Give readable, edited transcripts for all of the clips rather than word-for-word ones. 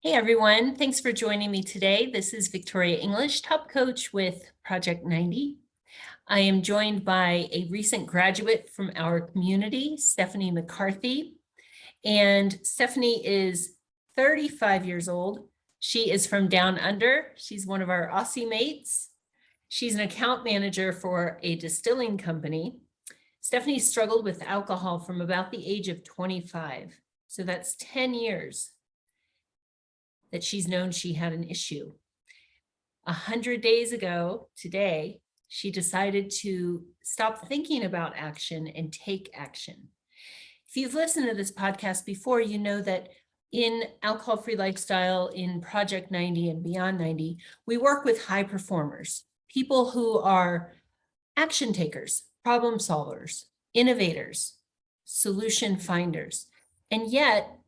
Hey everyone, thanks for joining me today. This is Victoria English, top coach with Project 90. I am joined by a recent graduate from our community, Stephanie McCarthy. And Stephanie is 35 years old. She is from Down Under. She's one of our Aussie mates. She's an account manager for a distilling company. Stephanie struggled with alcohol from about the age of 25. So that's 10 years that she's known she had an issue. 100 days ago today, she decided to stop thinking about action and take action. If you've listened to this podcast before, you know that in Alcohol-Free Lifestyle, in Project 90 and Beyond 90, we work with high performers, people who are action takers, problem solvers, innovators, solution finders. And yet,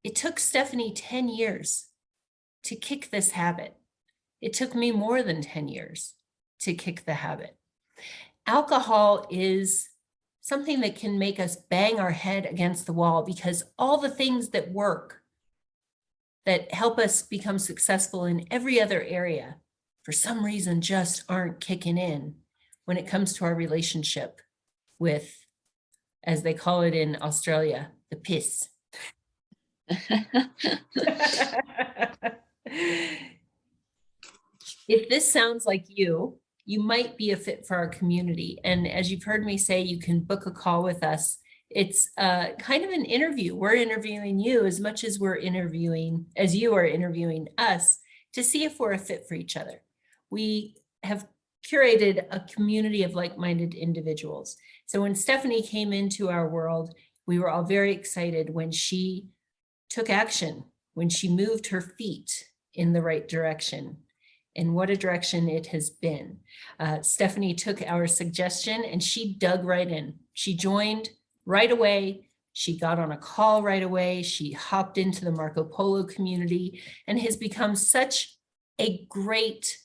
it took Stephanie 10 years to kick this habit. It took me more than 10 years to kick the habit. Alcohol is something that can make us bang our head against the wall because all the things that work, that help us become successful in every other area, for some reason just aren't kicking in when it comes to our relationship with, as they call it in Australia, the piss. If this sounds like you might be a fit for our community. And as you've heard me say, you can book a call with us. It's kind of an interview. We're interviewing you as much as you are interviewing us to see if we're a fit for each other. We have curated a community of like-minded individuals. So when Stephanie came into our world, we were all very excited when she took action, when she moved her feet in the right direction. And what a direction it has been. Stephanie took our suggestion and she dug right in. She joined right away. She got on a call right away. She hopped into the Marco Polo community and has become such a great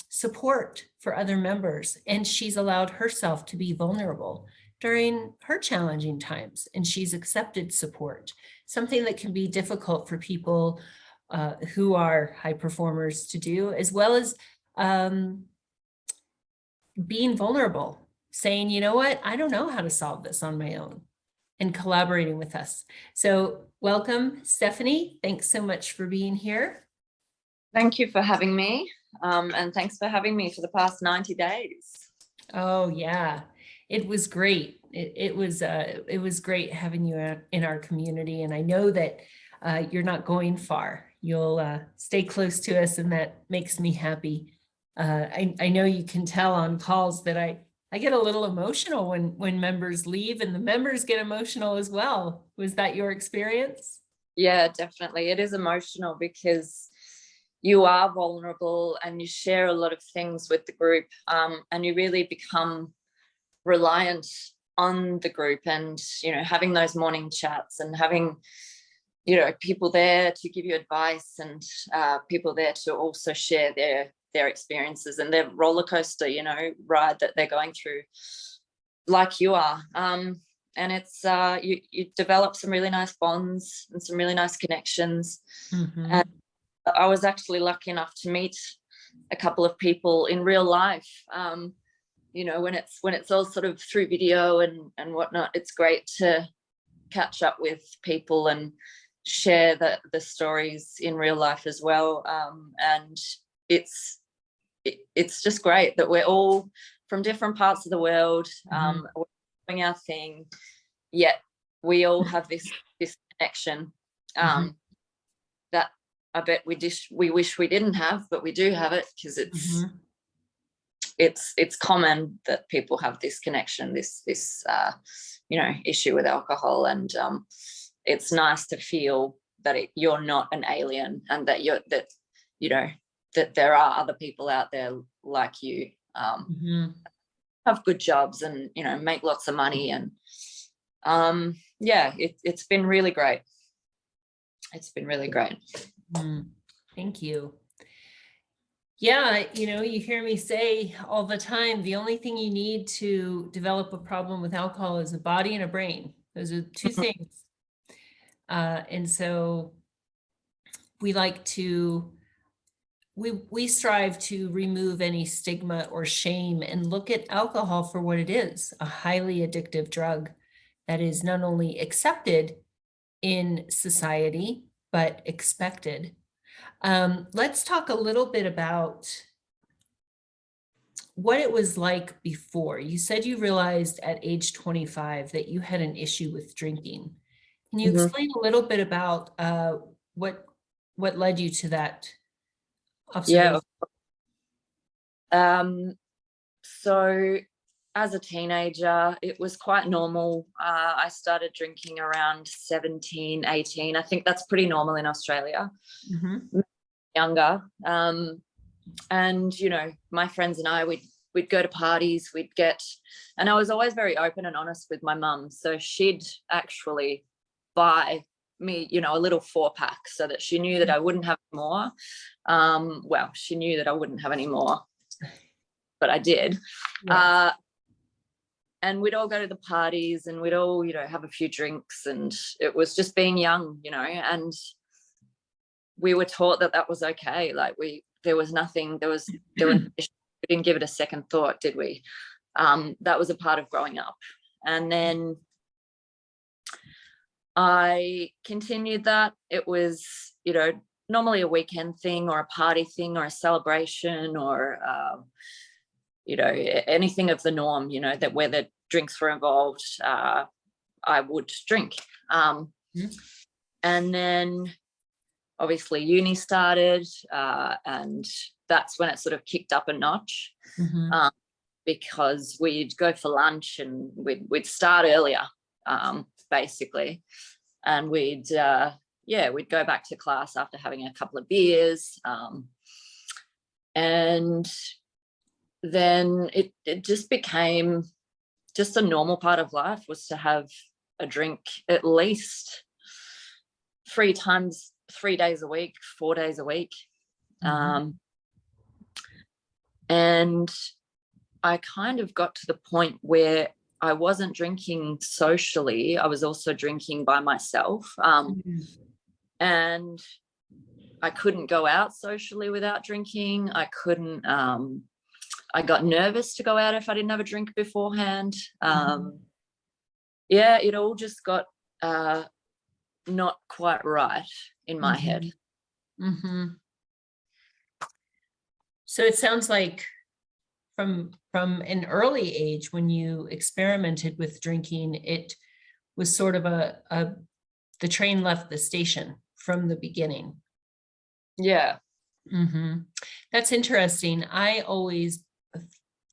support for other members. And she's allowed herself to be vulnerable during her challenging times. And she's accepted support, something that can be difficult for people who are high performers to do, as well as being vulnerable, saying, you know what, I don't know how to solve this on my own, and collaborating with us. So welcome, Stephanie. Thanks so much for being here. Thank you for having me. And thanks for having me for the past 90 days. Oh yeah, it was great. It was great having you in our community. And I know that you're not going far. You'll stay close to us, and that makes me happy. I know you can tell on calls that I get a little emotional when members leave, and the members get emotional as well. Was that your experience? Yeah, definitely. It is emotional because you are vulnerable and you share a lot of things with the group, and you really become reliant on the group, and having those morning chats and having people there to give you advice, and people there to also share their experiences and their roller coaster ride that they're going through, like you are. And it's you develop some really nice bonds and some really nice connections. Mm-hmm. And I was actually lucky enough to meet a couple of people in real life. When it's all sort of through video and whatnot, it's great to catch up with people and share the stories in real life as well. And it's just great that we're all from different parts of the world, we're doing our thing, yet we all have this connection that I bet we wish we didn't have, but we do have it, because it's common that people have this connection, this issue with alcohol, and it's nice to feel that you're not an alien, and that that there are other people out there like you, have good jobs and make lots of money, and it's been really great. It's been really great. Thank you. Yeah, you hear me say all the time, the only thing you need to develop a problem with alcohol is a body and a brain. Those are two things. And so we like to, we strive to remove any stigma or shame and look at alcohol for what it is, a highly addictive drug that is not only accepted in society, but expected. Let's talk a little bit about what it was like before. You said you realized at age 25 that you had an issue with drinking. Can you Mhm. explain a little bit about what led you to that Yeah. observation? So as a teenager, it was quite normal. I started drinking around 17, 18. I think that's pretty normal in Australia. Mhm. Younger. And, you know, my friends and I, we'd go to parties, and I was always very open and honest with my mum. So she'd actually buy me, you know, a little 4-pack so that she knew that I wouldn't have any more. Well, she knew that I wouldn't have any more, but I did. Yes. And we'd all go to the parties and we'd all, you know, have a few drinks, and it was just being young, you know, and we were taught that that was okay. Like there was nothing, we didn't give it a second thought, did we? That was a part of growing up. And then I continued that. It was, you know, normally a weekend thing or a party thing or a celebration or, you know, anything of the norm, you know, that where the drinks were involved, I would drink. Mhm. And then obviously uni started, and that's when it sort of kicked up a notch, Mhm. because we'd go for lunch and we'd start earlier, basically, and we'd go back to class after having a couple of beers, and then it just became just a normal part of life was to have a drink at least 3 days a week, 4 days a week. Mhm. And I kind of got to the point where I wasn't drinking socially. I was also drinking by myself. Mhm. And I couldn't go out socially without drinking. I couldn't, I got nervous to go out if I didn't have a drink beforehand. Mhm. Yeah, it all just got not quite right in my head. Mhm. Mhm. So it sounds like from an early age, when you experimented with drinking, it was sort of a the train left the station from the beginning. Yeah. Mhm. That's interesting. I always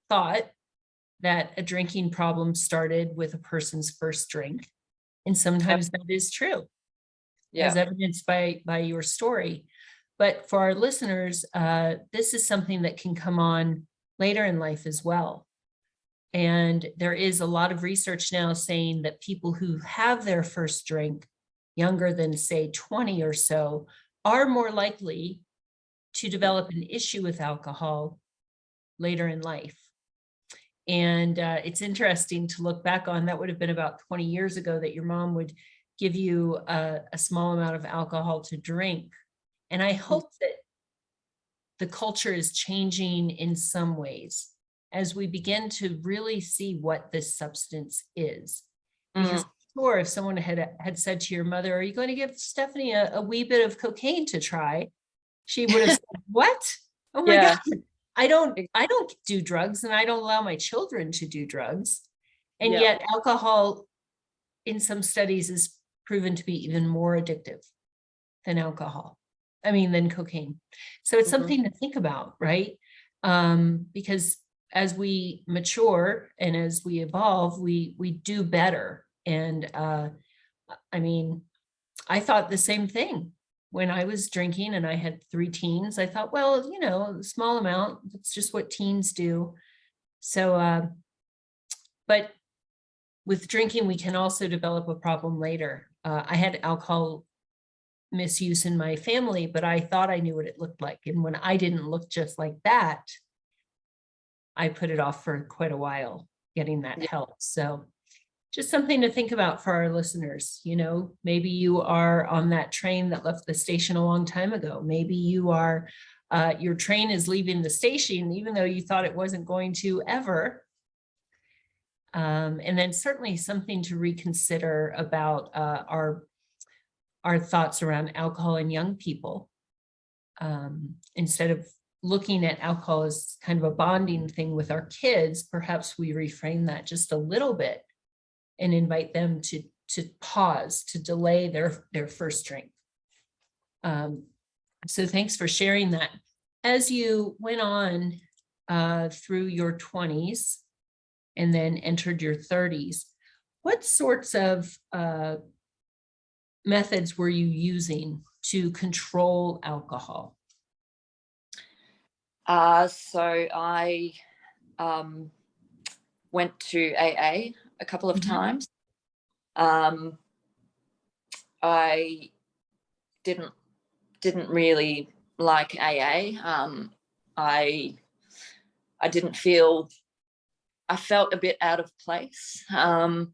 thought that a drinking problem started with a person's first drink, and sometimes that is true, as Yeah. evidenced by your story. But for our listeners, this is something that can come on later in life as well. And there is a lot of research now saying that people who have their first drink younger than, say, 20 or so are more likely to develop an issue with alcohol later in life. And it's interesting to look back on. That would have been about 20 years ago that your mom would give you a small amount of alcohol to drink. And I hope that the culture is changing in some ways as we begin to really see what this substance is. Because Mm, I'm sure if someone had said to your mother, "Are you going to give Stephanie a wee bit of cocaine to try?" She would have said, "What? Oh my God, yeah. I don't do drugs, and I don't allow my children to do drugs." And Yeah. yet alcohol in some studies is proven to be even more addictive than alcohol. I mean, than cocaine. So it's Mhm. something to think about, right? Because as we mature and as we evolve, we do better. And I mean, I thought the same thing when I was drinking and I had 3 teens. I thought, well, you know, a small amount, it's just what teens do. So, but with drinking, we can also develop a problem later. I had alcohol misuse in my family, but I thought I knew what it looked like. And when I didn't look just like that, I put it off for quite a while getting that Yeah. help. So just something to think about for our listeners. You know, maybe you are on that train that left the station a long time ago. Maybe you are, your train is leaving the station, even though you thought it wasn't going to ever. And then certainly something to reconsider about our thoughts around alcohol in young people. Instead of looking at alcohol as kind of a bonding thing with our kids, perhaps we reframe that just a little bit and invite them to pause, to delay their first drink. So thanks for sharing that. As you went on through your 20s and then entered your 30s, what sorts of methods were you using to control alcohol? So I went to AA a couple of times. I didn't really like AA. I didn't feel, I felt a bit out of place. You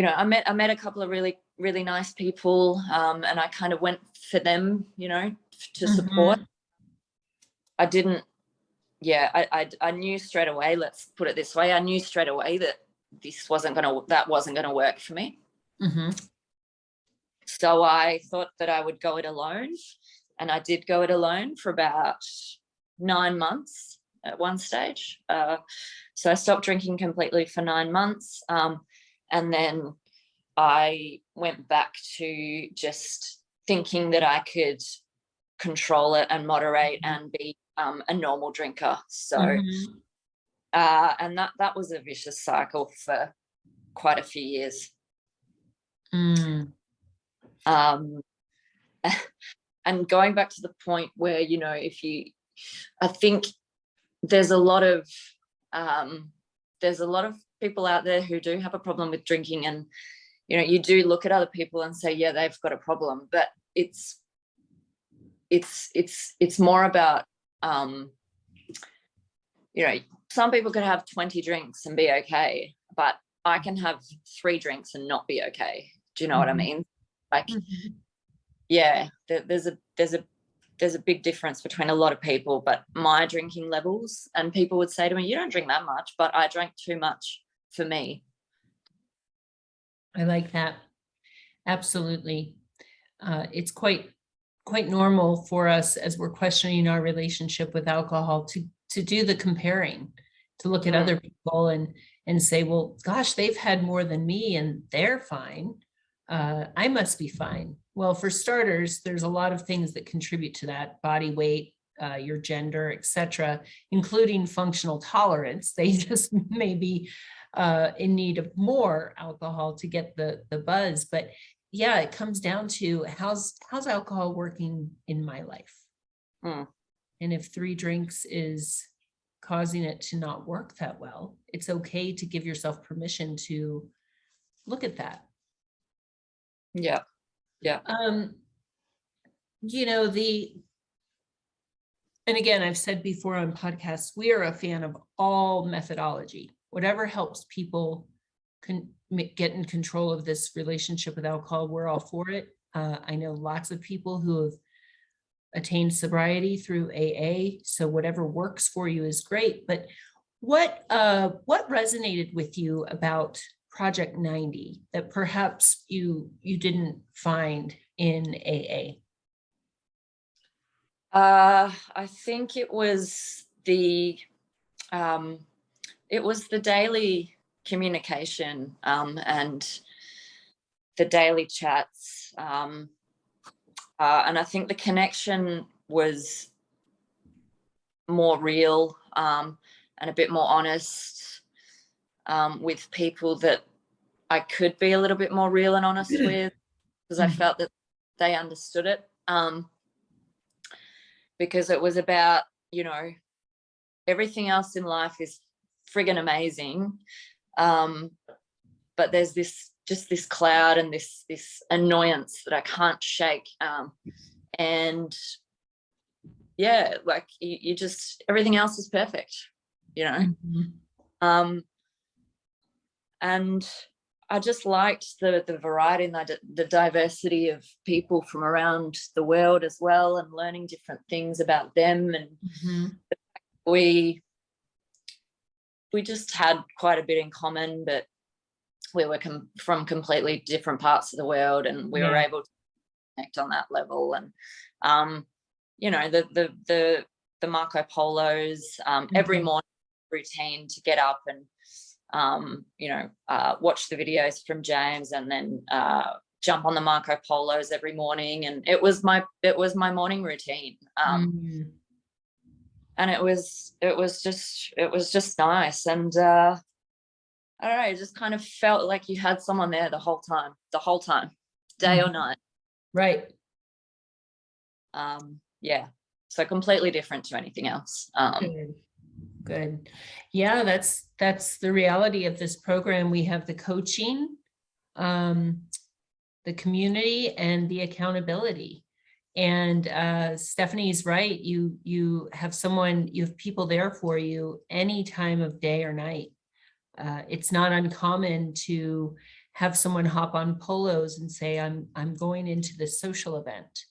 know, I met a couple of really nice people, and I kind of went for them, you know, to support. I didn't, yeah, I knew straight away, let's put it this way, I knew straight away that that wasn't gonna work for me. So I thought that I would go it alone, and I did go it alone for about 9 months at one stage. So I stopped drinking completely for 9 months, and then I went back to just thinking that I could control it and moderate and be a normal drinker. So and that was a vicious cycle for quite a few years. And going back to the point where, you know, I think there's a lot of people out there who do have a problem with drinking, and, you know, you do look at other people and say, yeah, they've got a problem, but it's more about, you know, some people could have 20 drinks and be okay, but I can have 3 drinks and not be okay. Do you know what I mean? Like, yeah, there's a big difference between a lot of people, but my drinking levels, and people would say to me, you don't drink that much, but I drank too much for me. I like that. Absolutely. It's quite normal for us, as we're questioning our relationship with alcohol, to do the comparing, to look at other people and say, well, gosh, they've had more than me and they're fine. I must be fine. Well, for starters, there's a lot of things that contribute to that: body weight, your gender, etc., including functional tolerance. They just may be in need of more alcohol to get the buzz. But yeah, it comes down to how's alcohol working in my life. And if 3 drinks is causing it to not work that well, it's okay to give yourself permission to look at that. Yeah. You know, and again, I've said before on podcasts, we are a fan of all methodology. Whatever helps people get in control of this relationship with alcohol, we're all for it. I know lots of people who have attained sobriety through AA, so whatever works for you is great. But what resonated with you about Project 90 that perhaps you didn't find in AA? I think it was the daily communication, and the daily chats, and I think the connection was more real, and a bit more honest, with people that I could be a little bit more real and honest with, because I felt that they understood it, because it was about, you know, everything else in life is friggin' amazing, but there's this cloud and this annoyance that I can't shake, and yeah, like you just, everything else is perfect, you know. And I just liked the variety and the diversity of people from around the world as well, and learning different things about them. And we just had quite a bit in common, but we were from completely different parts of the world, and we were able to connect on that level. And you know, the Marco Polos, every morning routine to get up and you know, watch the videos from James, and then jump on the Marco Polos every morning. And it was my morning routine. And it was just nice. And I don't know, it just kind of felt like you had someone there the whole time, day or night. Right. Yeah. So completely different to anything else. Good. Yeah, that's the reality of this program. We have the coaching, the community, and the accountability. And Stephanie's right. You have people there for you any time of day or night. It's not uncommon to have someone hop on polos and say, I'm going into this social event,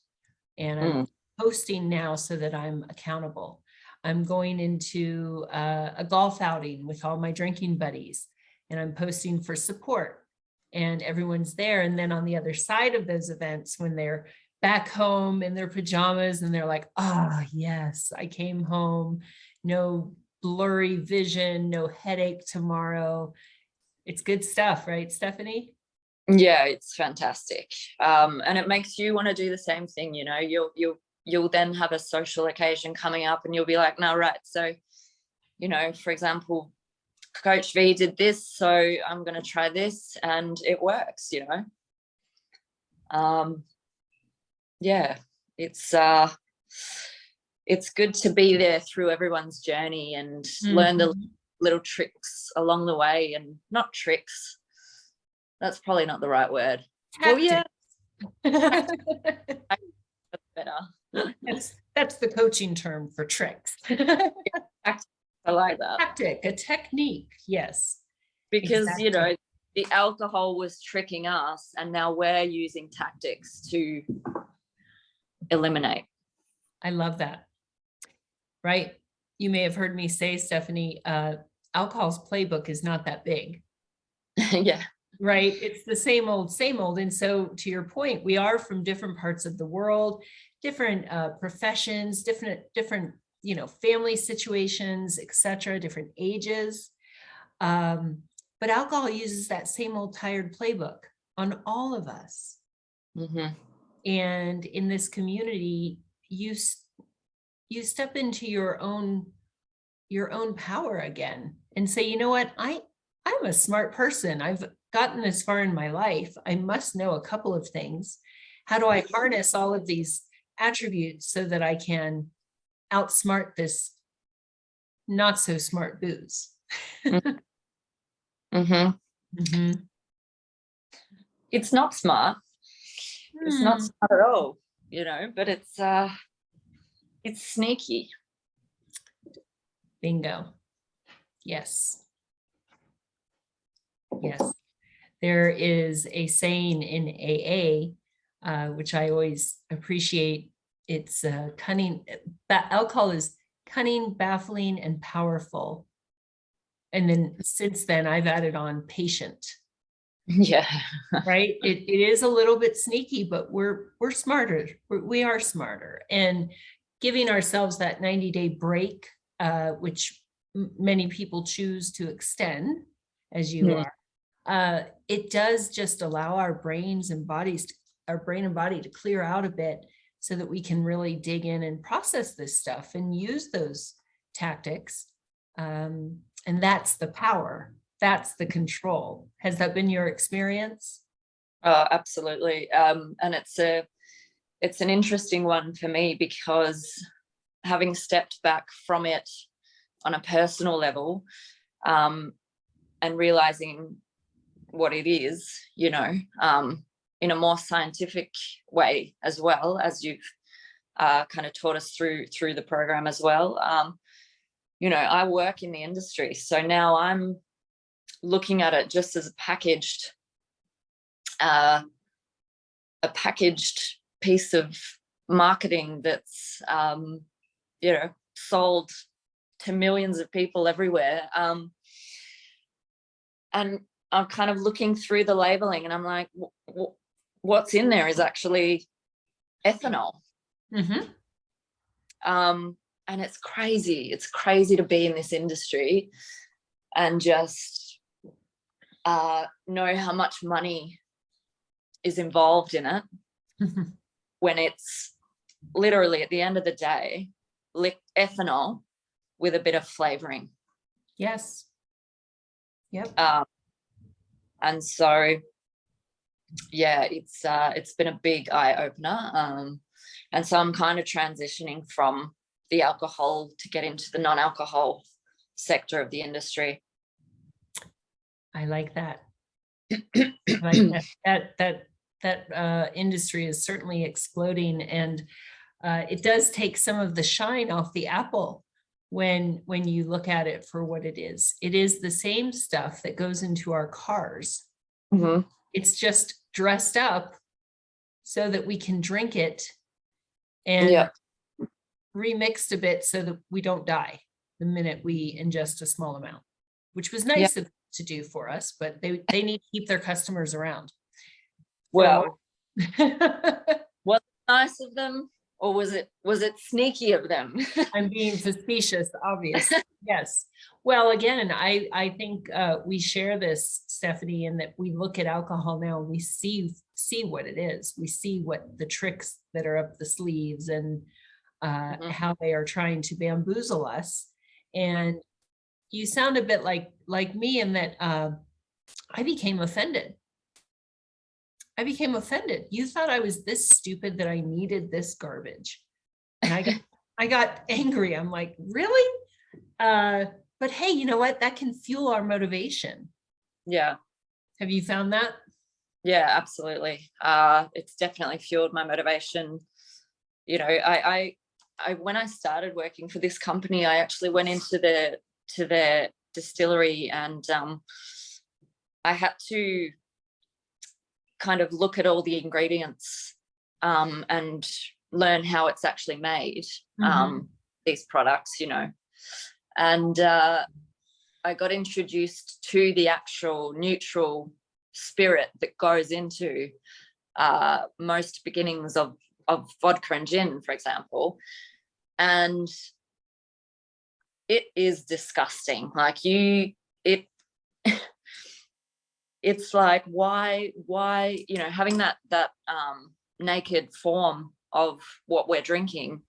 and I'm posting now so that I'm accountable. I'm going into a golf outing with all my drinking buddies, and I'm posting for support, and everyone's there. And then on the other side of those events, when they're back home in their pajamas and they're like, oh yes, I came home, no blurry vision, no headache tomorrow. It's good stuff, right, Stephanie? Yeah, it's fantastic. And it makes you want to do the same thing. You know, you'll then have a social occasion coming up, and you'll be like, no, right, so, you know, for example, Coach V did this, so I'm going to try this, and it works, you know. Yeah, it's good to be there through everyone's journey and learn the little tricks along the way. And not tricks, that's probably not the right word. Tactics. Well, yeah. That's better. That's the coaching term for tricks. I like that. Tactic, a technique, yes. Because exactly. You know, the alcohol was tricking us, and now we're using tactics to eliminate. I love that. Right. You may have heard me say, Stephanie, alcohol's playbook is not that big. Yeah. Right. It's the same old, same old. And so to your point, we are from different parts of the world, different professions, different, you know, family situations, etc., different ages. But alcohol uses that same old tired playbook on all of us. And in this community, you step into your own power again and say, you know what, I'm a smart person. I've gotten this far in my life. I must know a couple of things. How do I harness all of these attributes so that I can outsmart this not so smart booze? It's not smart. It's not smart at all, you know, but it's sneaky. Bingo. Yes. Yes. There is a saying in AA, which I always appreciate. It's cunning. Alcohol is cunning, baffling, and powerful. And then since then, I've added on patient. Yeah. Right. It is a little bit sneaky, but we're smarter. We are smarter. And giving ourselves that 90-day break, which many people choose to extend, as you are, it does just allow our brains and bodies, our brain and body to clear out a bit so that we can really dig in and process this stuff and use those tactics. And that's the power. That's the control. Has that been your experience? Oh, absolutely. And it's an interesting one for me, because having stepped back from it on a personal level, and realizing what it is, you know, in a more scientific way, as well as you've kind of taught us through the program as well. You know, I work in the industry, so now I'm looking at it just as a packaged piece of marketing that's sold to millions of people everywhere. And I'm kind of looking through the labeling, and I'm like, what's in there is actually ethanol. Mm-hmm. And it's crazy. It's crazy to be in this industry and just know how much money is involved in it when it's literally, at the end of the day, ethanol with a bit of flavoring. Yes. Yep. And so, yeah, it's been a big eye opener. And so I'm kind of transitioning from the alcohol to get into the non-alcohol sector of the industry. I like that. Like that industry is certainly exploding, and it does take some of the shine off the apple when you look at it for what it is. It is the same stuff that goes into our cars. Mm-hmm. It's just dressed up so that we can drink it and Yeah. remixed a bit so that we don't die the minute we ingest a small amount, which was nice of them to do for us, but they need to keep their customers around. Well, was it nice of them, or was it sneaky of them? I'm being facetious, obviously. Yes. Well, again, I think we share this, Stephanie, in that we look at alcohol now and we see what it is. We see what the tricks that are up the sleeves and how they are trying to bamboozle us. And you sound a bit like me in that I became offended. You thought I was this stupid that I needed this garbage. And I got angry. I'm like, really? But hey, you know what? That can fuel our motivation. Yeah. Have you found that? Yeah, absolutely. It's definitely fueled my motivation. You know, I when I started working for this company, I actually went into their distillery, and I had to kind of look at all the ingredients and learn how it's actually made, these products, you know. And I got introduced to the actual neutral spirit that goes into most beginnings of vodka and gin, for example. And it is disgusting. Like it's like, why, you know, having that naked form of what we're drinking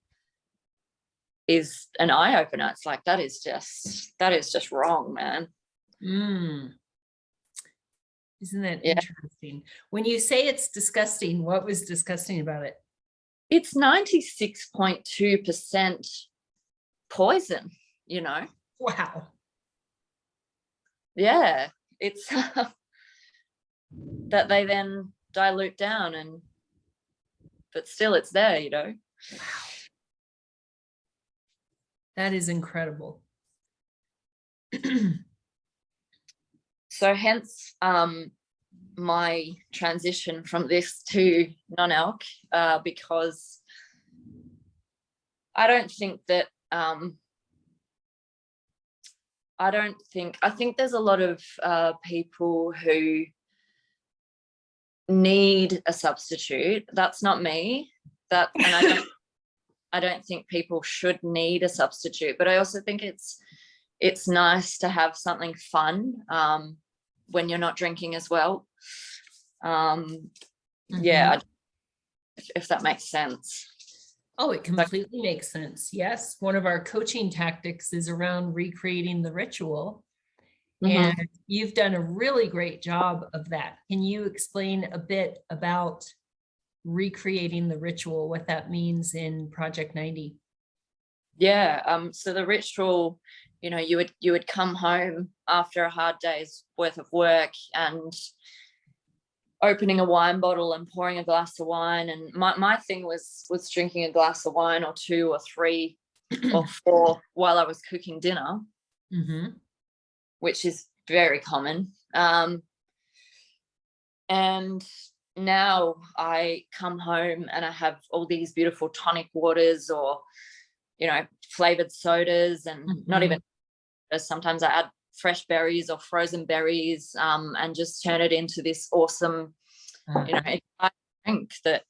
is an eye opener. It's like, that is just wrong, man. Isn't that interesting? When you say it's disgusting, what was disgusting about it? It's 96.2% poison, you know. Wow. Yeah, it's that they then dilute down, but still it's there, you know. Wow. That is incredible. So hence my transition from this to non-alc, because I don't think that I think there's a lot of people who need a substitute. That's not me. And I don't think people should need a substitute, but I also think it's nice to have something fun when you're not drinking as well. Yeah, if that makes sense. Oh, it completely makes sense. Yes. One of our coaching tactics is around recreating the ritual. And you've done a really great job of that. Can you explain a bit about recreating the ritual, what that means in Project 90? Yeah. So the ritual, you know, you would come home after a hard day's worth of work and opening a wine bottle and pouring a glass of wine. And my thing was drinking a glass of wine or 2 or 3 or 4 while I was cooking dinner, which is very common. And now I come home and I have all these beautiful tonic waters, or, you know, flavored sodas, and not even, sometimes I add fresh berries or frozen berries, and just turn it into this awesome, you know, drink that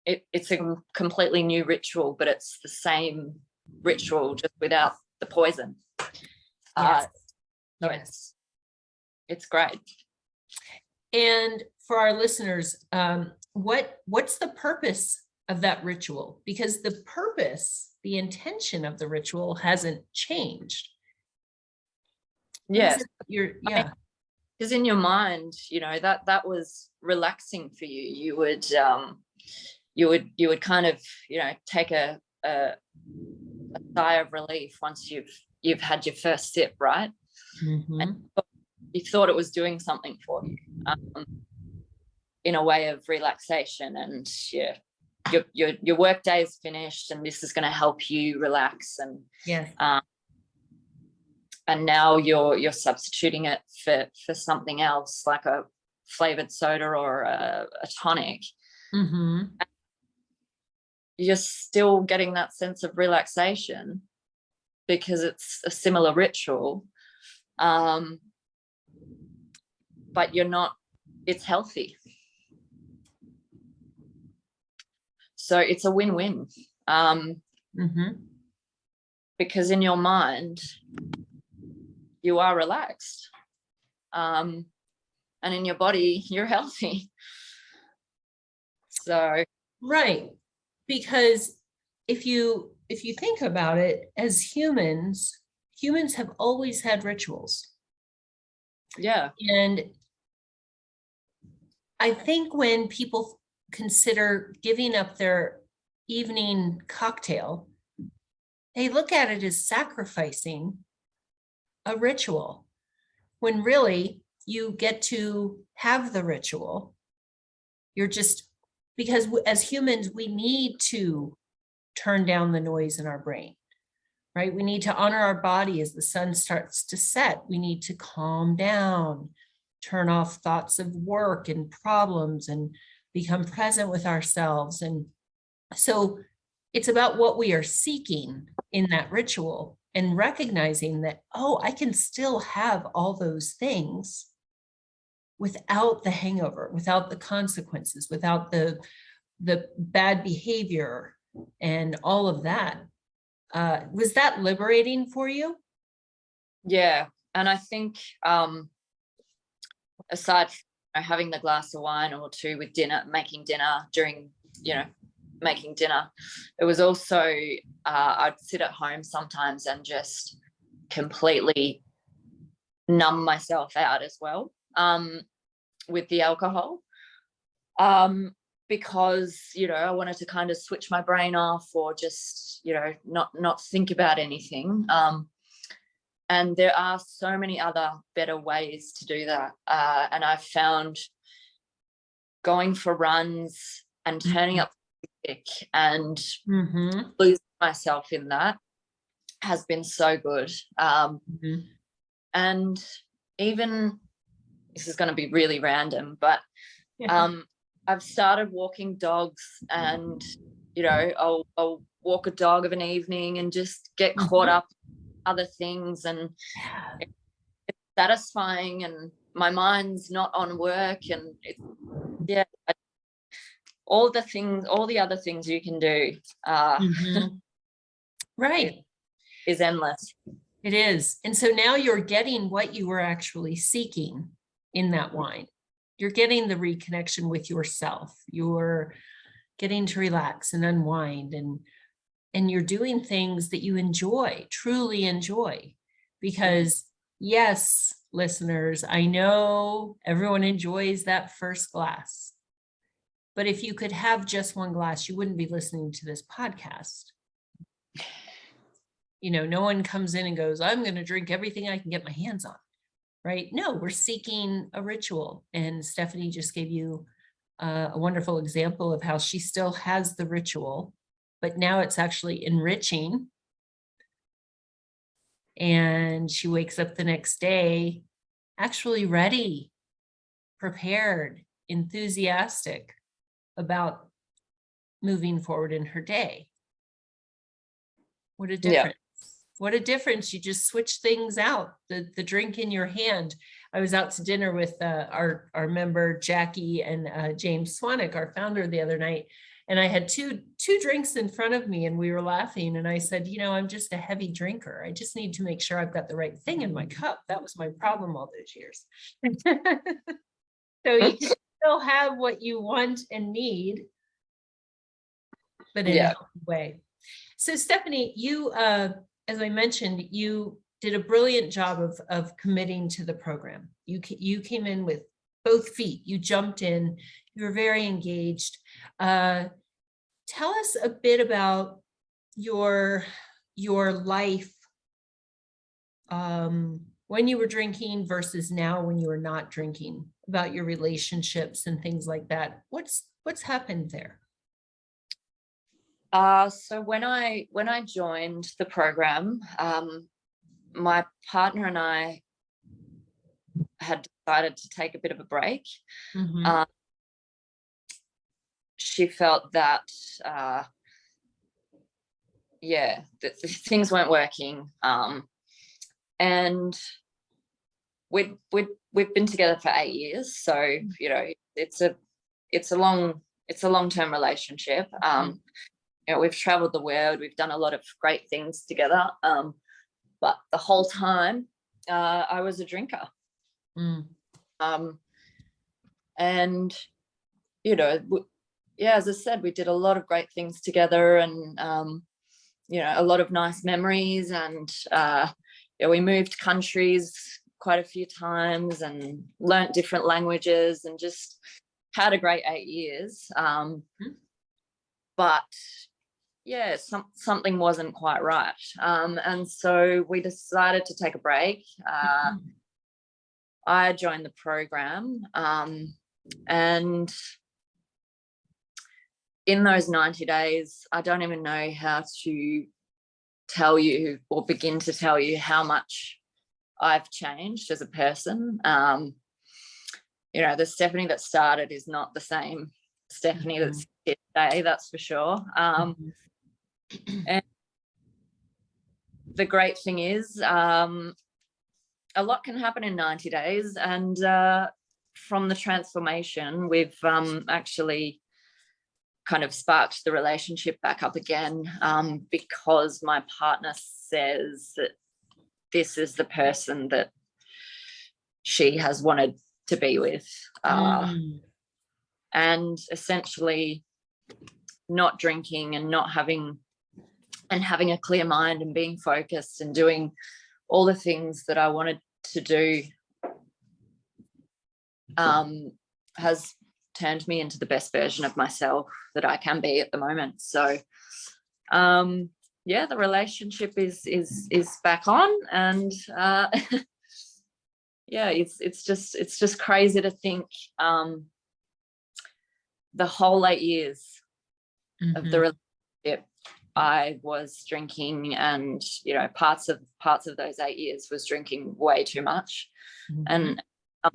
it's a completely new ritual, but it's the same ritual just without the poison. Yes. So Yes. it's great. And for our listeners, what's the purpose of that ritual? Because the purpose, the intention of the ritual hasn't changed. Yes. Yeah. Because in your mind, you know, that was relaxing for you. You would kind of, you know, take a sigh of relief once you've had your first sip, right? And you thought it was doing something for you, in a way of relaxation. And yeah, your work day is finished, and this is going to help you relax. And yes, and now you're substituting it for something else, like a flavored soda or a tonic. You're still getting that sense of relaxation because it's a similar ritual, but you're not, it's healthy. So it's a win-win, because in your mind, you are relaxed, and in your body, you're healthy. So right. Because if you think about it, as humans have always had rituals. yeah. And I think when people consider giving up their evening cocktail, they look at it as sacrificing a ritual, when really you get to have the ritual. You're just, because as humans, we need to turn down the noise in our brain, right? We need to honor our body as the sun starts to set. We need to calm down, turn off thoughts of work and problems, and become present with ourselves. And so it's about what we are seeking in that ritual, and recognizing that, oh, I can still have all those things without the hangover, without the consequences, without the bad behavior and all of that. Was that liberating for you? Yeah. And I think, aside from having the glass of wine or two with dinner, making dinner, it was also, I'd sit at home sometimes and just completely numb myself out as well, with the alcohol, because, you know, I wanted to kind of switch my brain off, or just, you know, not think about anything. And there are so many other better ways to do that. And I've found going for runs and turning up music and losing myself in that has been so good. And even, this is going to be really random, but I've started walking dogs, and, you know, I'll walk a dog of an evening and just get caught up in other things, and it's satisfying, and my mind's not on work, and all the other things you can do, right, is endless. it is. And so now you're getting what you were actually seeking in that wine. You're getting the reconnection with yourself. You're getting to relax and unwind, and you're doing things that you enjoy, truly enjoy. Because yes, listeners, I know everyone enjoys that first glass. But if you could have just one glass, you wouldn't be listening to this podcast. You know, no one comes in and goes, I'm going to drink everything I can get my hands on, right? No, we're seeking a ritual. And Stephanie just gave you a wonderful example of how she still has the ritual, but now it's actually enriching. And she wakes up the next day actually ready, prepared, enthusiastic about moving forward in her day. What a Yeah. difference. What a difference. You just switch things out. The drink in your hand. I was out to dinner with our member Jackie and James Swanick, our founder, the other night. And I had two drinks in front of me and we were laughing. And I said, you know, I'm just a heavy drinker. I just need to make sure I've got the right thing in my cup. That was my problem all those years. So you can still have what you want and need, but in a healthy way. So Stephanie, you, as I mentioned, you did a brilliant job of committing to the program. You came in with both feet. You jumped in. You were very engaged. Tell us a bit about your life when you were drinking versus now when you were not drinking, about your relationships and things like that. What's happened there? So when I joined the program, my partner and I had decided to take a bit of a break. Mm-hmm. She felt that things weren't working, and we've been together for 8 years, so you know it's a long-term relationship. You know, we've traveled the world, we've done a lot of great things together, but the whole time I was a drinker. And you know, as I said, we did a lot of great things together, and you know, a lot of nice memories, and we moved countries quite a few times and learnt different languages and just had a great 8 years. But yeah, something wasn't quite right, and so we decided to take a break. I joined the program, and in those 90 days, I don't even know how to tell you or begin to tell you how much I've changed as a person. You know, the Stephanie that started is not the same Stephanie that's here today, that's for sure. And the great thing is, a lot can happen in 90 days. And from the transformation, we've actually kind of sparked the relationship back up again, because my partner says that this is the person that she has wanted to be with. And essentially not drinking and not having a clear mind and being focused and doing all the things that I wanted to do has turned me into the best version of myself that I can be at the moment. So the relationship is back on, and it's just crazy to think the whole 8 years of the relationship I was drinking, and you know, parts of those 8 years was drinking way too much, and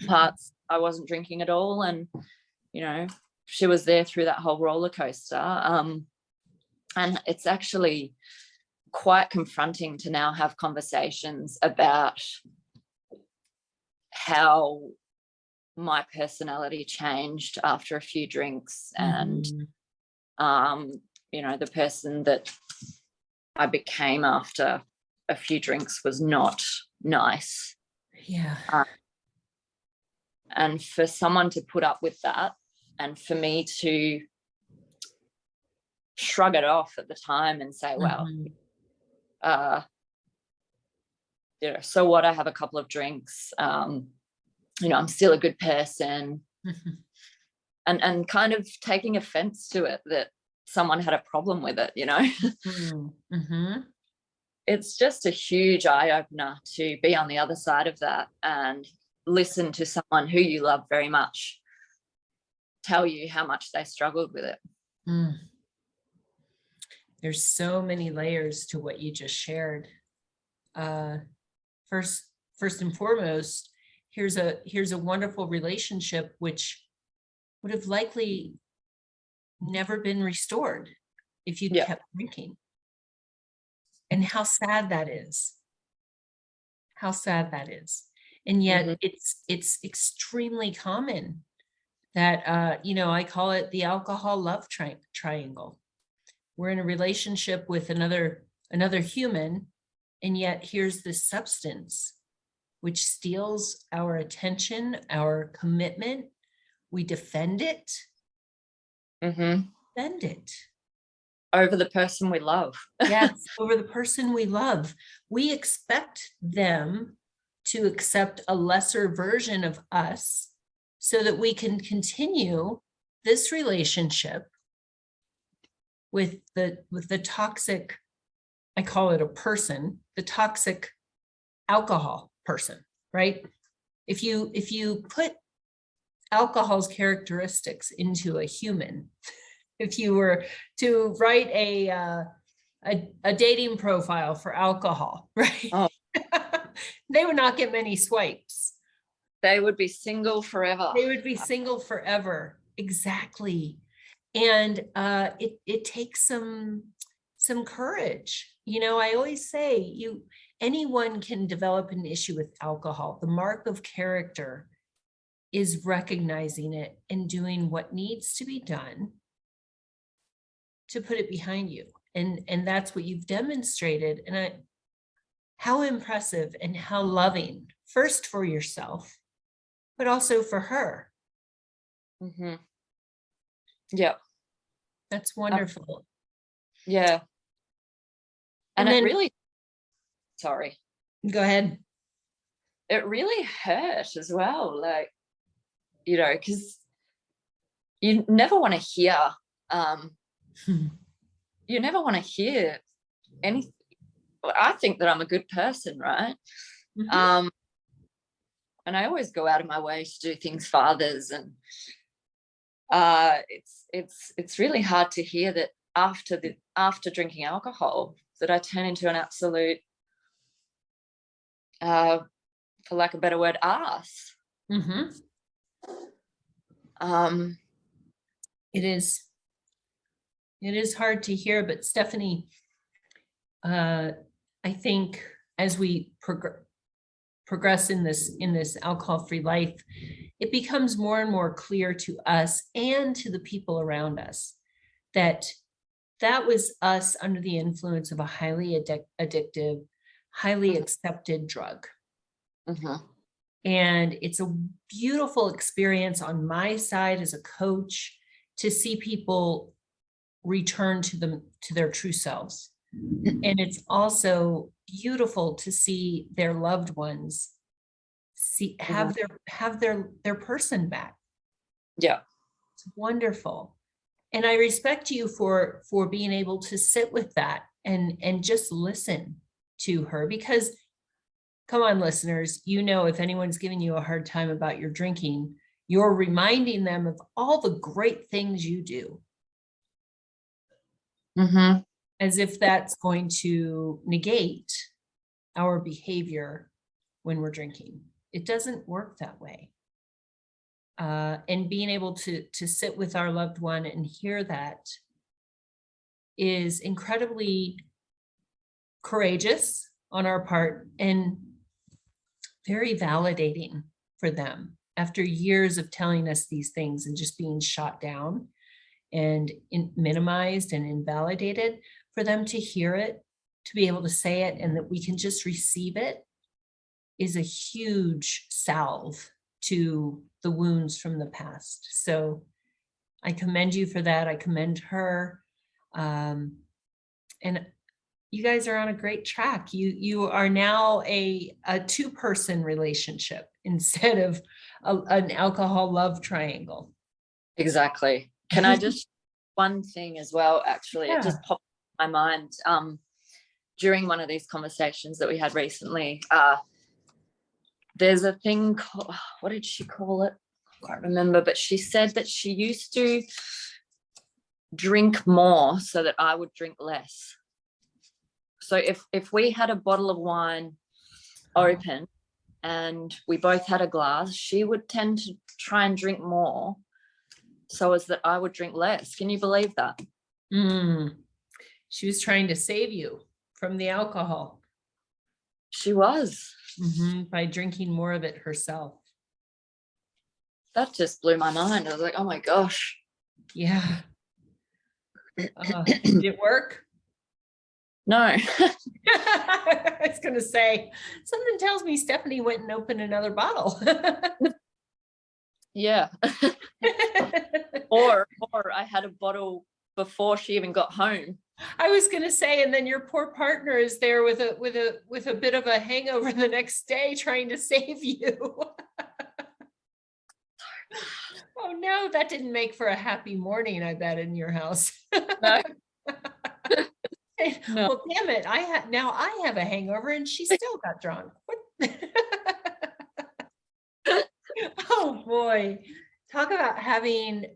parts I wasn't drinking at all. And you know, she was there through that whole roller coaster, and it's actually quite confronting to now have conversations about how my personality changed after a few drinks, and you know, the person that I became after a few drinks was not nice. And for someone to put up with that, and for me to shrug it off at the time and say, well, you know, so what, I have a couple of drinks, you know, I'm still a good person, and kind of taking offense to it that someone had a problem with it, you know. It's just a huge eye-opener to be on the other side of that and listen to someone who you love very much tell you how much they struggled with it. There's so many layers to what you just shared. First and foremost, here's a wonderful relationship which would have likely never been restored if you Yeah. kept drinking. And how sad that is. How sad that is. And yet it's extremely common that, you know, I call it the alcohol love triangle. We're in a relationship with another human, and yet here's this substance which steals our attention, our commitment. We defend it. Defend it. Over the person we love. Yes, over the person we love. We expect them to accept a lesser version of us so that we can continue this relationship with the toxic, I call it a person, the toxic alcohol person, right? If you put alcohol's characteristics into a human, if you were to write a dating profile for alcohol, right? Oh. They would not get many swipes. They would be single forever. They would be single forever. Exactly. And it takes some courage. You know, I always say anyone can develop an issue with alcohol. The mark of character is recognizing it and doing what needs to be done to put it behind you. And that's what you've demonstrated. And how impressive and how loving, first for yourself, but also for her. Yeah. That's wonderful. Yeah. And then, it really, sorry. Go ahead. It really hurt as well. Like, you know, because you never want to hear, you never want to hear anything. I think that I'm a good person, right? And I always go out of my way to do things for others, and it's really hard to hear that after drinking alcohol that I turn into an absolute, for lack of a better word, ass. It is hard to hear, but Stephanie, I think as we progress in this alcohol-free life, it becomes more and more clear to us and to the people around us that was us under the influence of a highly addictive, highly accepted drug. And it's a beautiful experience on my side as a coach to see people return to their true selves. And it's also beautiful to see their loved ones have their person back. Yeah. It's wonderful. And I respect you for being able to sit with that and just listen to her, because come on, listeners, you know, if anyone's giving you a hard time about your drinking, you're reminding them of all the great things you do. As if that's going to negate our behavior when we're drinking. It doesn't work that way. And being able to sit with our loved one and hear that is incredibly courageous on our part and very validating for them after years of telling us these things and just being shot down and minimized and invalidated. For them to hear it, to be able to say it, and that we can just receive it is a huge salve to the wounds from the past. So I commend you for that. I commend her. And you guys are on a great track. You are now a two-person relationship instead of an alcohol love triangle. Exactly. Can I just one thing as well, actually, it just popped in my mind during one of these conversations that we had recently. There's a thing called, what did she call it? I can't remember, but she said that she used to drink more so that I would drink less. So if we had a bottle of wine open and we both had a glass, she would tend to try and drink more so as that I would drink less. Can you believe that? She was trying to save you from the alcohol. She was. By drinking more of it herself. That just blew my mind. I was like, oh my gosh. Yeah. Did it work? No. I was going to say, something tells me Stephanie went and opened another bottle. Yeah. or I had a bottle before she even got home. I was going to say, and then your poor partner is there with a bit of a hangover the next day trying to save you. Oh no, that didn't make for a happy morning, I bet, in your house. No. No. Well, damn it. Now I have a hangover and she still got drunk. Oh boy. Talk about having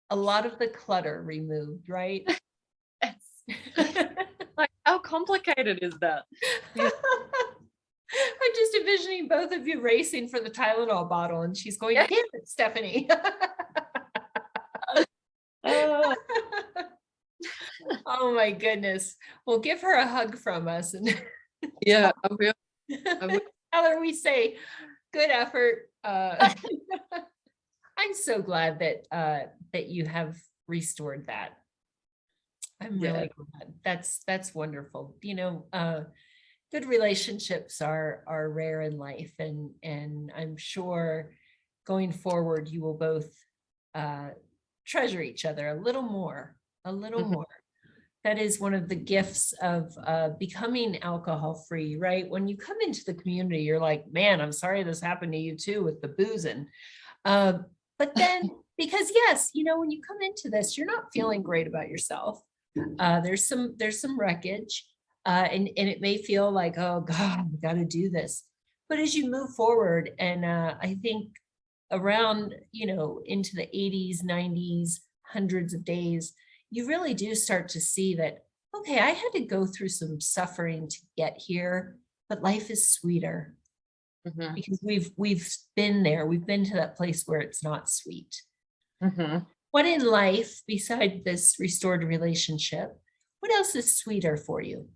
a lot of the clutter removed, right? Yes. Like, how complicated is that? Yeah. I'm just envisioning both of you racing for the Tylenol bottle and she's going, damn it, Stephanie. Oh my goodness. Well, give her a hug from us. And yeah, I will. tell her we say, good effort. I'm so glad that you have restored that. I'm really glad. That's wonderful. Good relationships are rare in life, and I'm sure going forward you will both treasure each other a little more. That is one of the gifts of becoming alcohol free, right? When you come into the community, you're like, man, I'm sorry this happened to you too with the boozing. But then, because yes, when you come into this, you're not feeling great about yourself. There's some wreckage, and it may feel like, oh God, we got to do this. But as you move forward, and I think around, into the 80s, 90s, hundreds of days, you really do start to see that, okay, I had to go through some suffering to get here, but life is sweeter. Because we've been there. We've been to that place where it's not sweet. What in life, beside this restored relationship, what else is sweeter for you?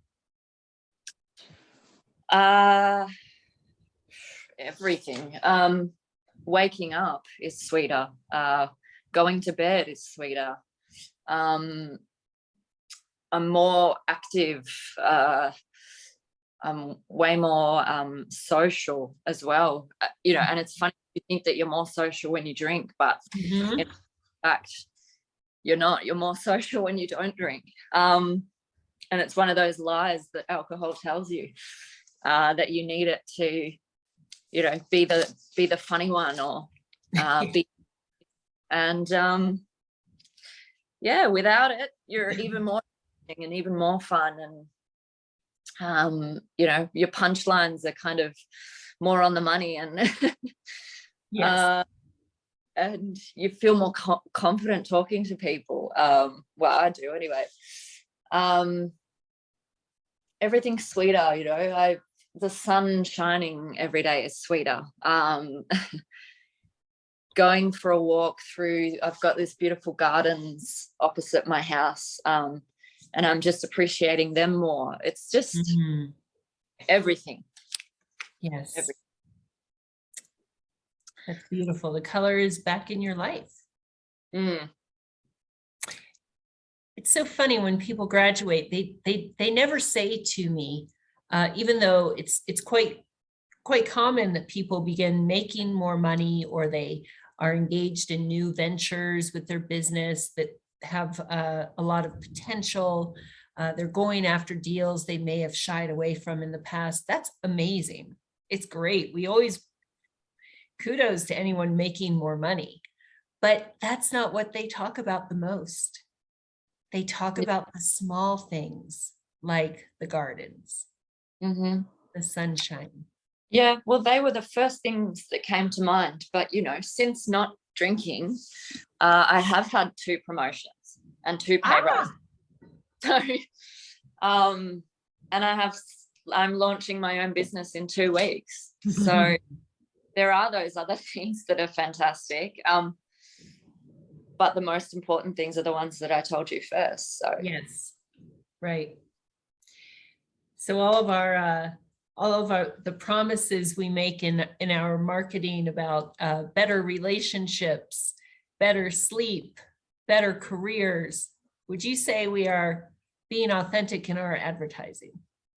Everything. Waking up is sweeter. Going to bed is sweeter. I'm more active. I'm way more social as well. And it's funny, you think that you're more social when you drink, but in fact, you're not. You're more social when you don't drink. And it's one of those lies that alcohol tells you, that you need it to, be the funny one, or be. And without it, you're even more and even more fun. And your punchlines are kind of more on the money, and yes. And you feel more confident talking to people. Well, I do anyway. Everything's sweeter. The sun shining every day is sweeter. Going for a walk through, I've got this beautiful gardens opposite my house, and I'm just appreciating them more. It's just everything. Yes. Everything. That's beautiful. The color is back in your life. It's so funny when people graduate, they never say to me, even though it's quite common that people begin making more money, or they are engaged in new ventures with their business that have a lot of potential. They're going after deals they may have shied away from in the past. That's amazing. It's great. We always kudos to anyone making more money, but that's not what they talk about the most. They talk about the small things like the gardens, the sunshine. Yeah, well, they were the first things that came to mind. But, since not drinking, I have had 2 promotions and 2 pay raises. So, and I'm launching my own business in 2 weeks. So there are those other things that are fantastic. But the most important things are the ones that I told you first. So Yes, right. So all of the promises we make in our marketing about better relationships, better sleep, better careers, would you say we are being authentic in our advertising?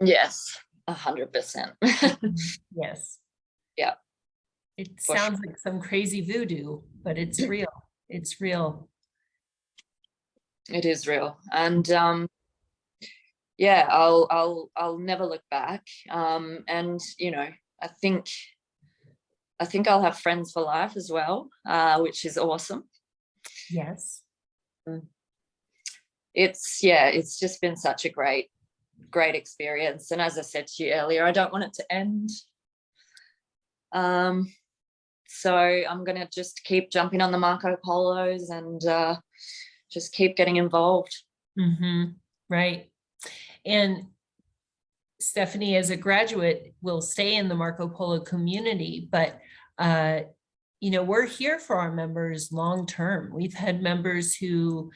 yes, 100%. Yes. Yeah. It For sure. sounds like some crazy voodoo, but it's real. It's real. It is real. And yeah, I'll never look back. And you know, I think I'll have friends for life as well, which is awesome. Yes. It's just been such a great experience. And as I said to you earlier, I don't want it to end. So I'm gonna just keep jumping on the Marco Polos and just keep getting involved. Right. And Stephanie, as a graduate, will stay in the Marco Polo community, but we're here for our members long term. We've had members who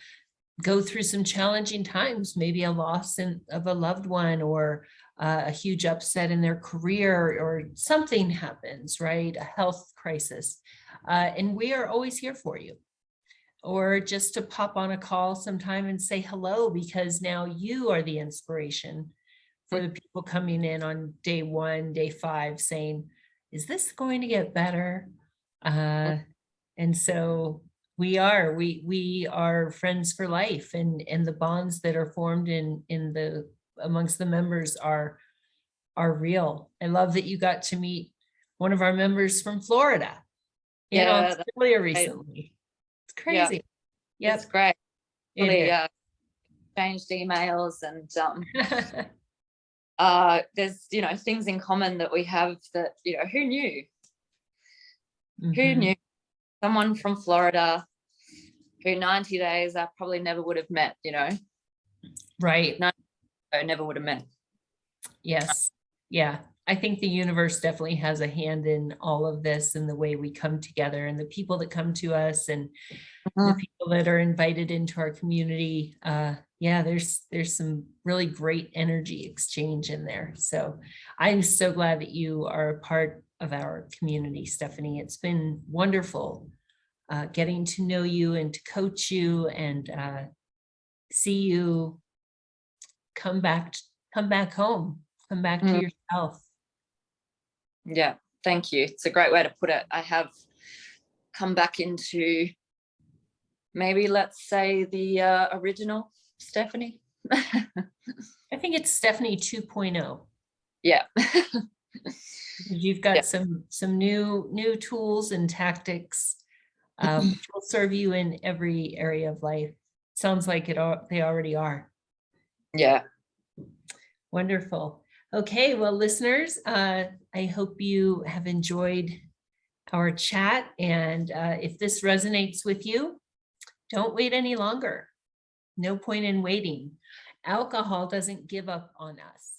go through some challenging times, maybe a loss of a loved one, or a huge upset in their career, or something happens, right? A health crisis. And we are always here for you. Or just to pop on a call sometime and say hello, because now you are the inspiration for the people coming in on day 1, day 5, saying, is this going to get better? And so we are friends for life, and the bonds that are formed amongst the members are real. I love that you got to meet one of our members from Florida in Australia recently. It's crazy. Yeah, it's great. Really changed emails, and there's things in common that we have that who knew? Who knew? Someone from Florida who 90 days I probably never would have met, Right. I never would have met. Yes. Yeah. I think the universe definitely has a hand in all of this, and the way we come together, and the people that come to us, and the people that are invited into our community. Yeah, there's some really great energy exchange in there. So I'm so glad that you are a part of our community, Stephanie. It's been wonderful getting to know you and to coach you, and see you come back home, come back to yourself. Yeah, thank you. It's a great way to put it. I have come back into, maybe let's say, the original Stephanie. I think it's Stephanie 2.0. Yeah. You've got some new tools and tactics which will serve you in every area of life. Sounds like they already are. Yeah. Wonderful. Okay, well, listeners, I hope you have enjoyed our chat, and if this resonates with you, don't wait any longer. No point in waiting. Alcohol doesn't give up on us.